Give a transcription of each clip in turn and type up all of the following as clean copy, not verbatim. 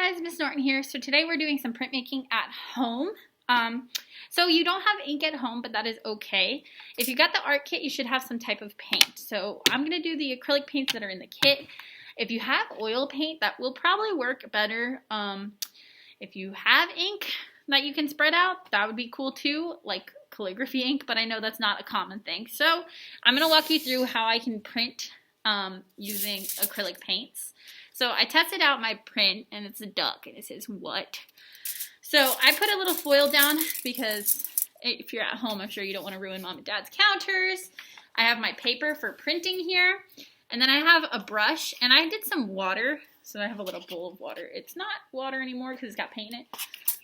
Hi guys, Miss Norton here. So today we're doing some printmaking at home. So you don't have ink at home, but that is okay. If you got the art kit, you should have some type of paint. So I'm going to do the acrylic paints that are in the kit. If you have oil paint, that will probably work better. If you have ink that you can spread out, that would be cool too, like calligraphy ink, but I know that's not a common thing. So I'm going to walk you through how I can print using acrylic paints. So I tested out my print, and it's a duck, and it says, "What?" So I put a little foil down because if you're at home, I'm sure you don't want to ruin mom and dad's counters. I have my paper for printing here, and then I have a brush, and I did some water. So I have a little bowl of water. It's not water anymore because it's got paint in it.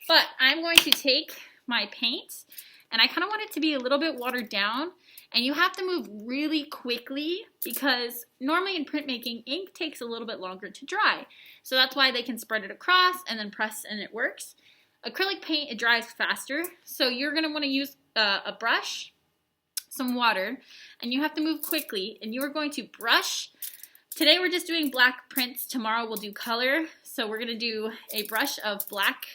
But I'm going to take my paint, and I kind of want it to be a little bit watered down. And you have to move really quickly because normally in printmaking, ink takes a little bit longer to dry. So that's why they can spread it across and then press and it works. Acrylic paint, it dries faster. So you're going to want to use a brush, some water, and you have to move quickly. And you are going to brush. Today we're just doing black prints. Tomorrow we'll do color. So we're going to do a brush of black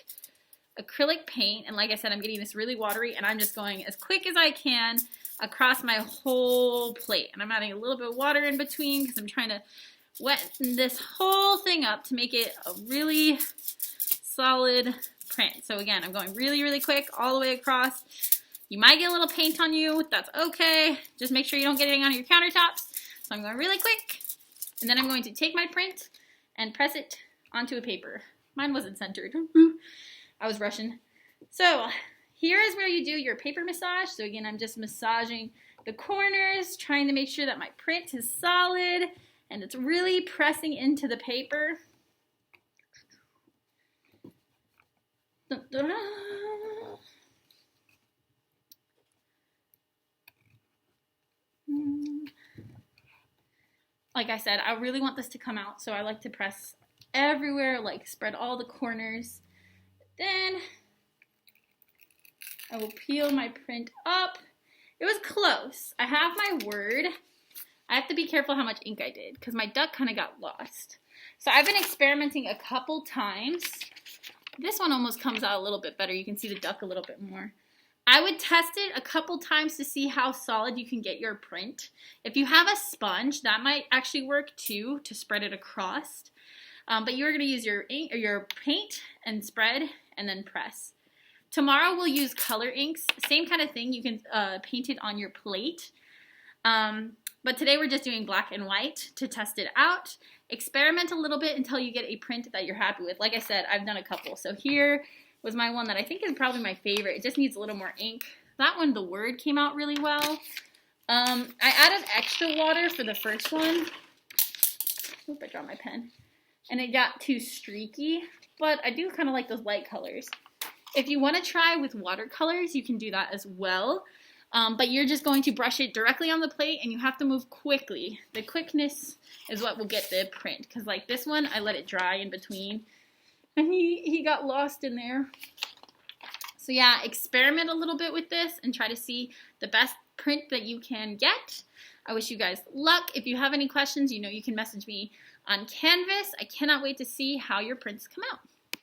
acrylic paint. And like I said, I'm getting this really watery, and I'm just going as quick as I can across my whole plate. And I'm adding a little bit of water in between because I'm trying to wet this whole thing up to make it a really solid print. So again, I'm going really, really quick all the way across. You might get a little paint on you. That's okay. Just make sure you don't get anything on your countertops. So I'm going really quick. And then I'm going to take my print and press it onto a paper. Mine wasn't centered. I was rushing. So here is where you do your paper massage. So again, I'm just massaging the corners, trying to make sure that my print is solid and it's really pressing into the paper. Like I said, I really want this to come out, so I like to press everywhere, like spread all the corners. Then I will peel my print up. It was close. I have my word. I have to be careful how much ink I did because my duck kind of got lost. So I've been experimenting a couple times. This one almost comes out a little bit better. You can see the duck a little bit more. I would test it a couple times to see how solid you can get your print. If you have a sponge, that might actually work too to spread it across. But you're going to use your ink or your paint and spread and then press. Tomorrow we'll use color inks. Same kind of thing. You can paint it on your plate. But today we're just doing black and white to test it out. Experiment a little bit until you get a print that you're happy with. Like I said, I've done a couple. So here was my one that I think is probably my favorite. It just needs a little more ink. That one, the word came out really well. I added extra water for the first one. Oop, I dropped my pen. And it got too streaky, but I do kind of like those light colors. If you want to try with watercolors, you can do that as well. But you're just going to brush it directly on the plate, and you have to move quickly. The quickness is what will get the print. Because like this one, I let it dry in between. And he got lost in there. So yeah, experiment a little bit with this and try to see the best print that you can get. I wish you guys luck. If you have any questions, you know you can message me on Canvas. I cannot wait to see how your prints come out.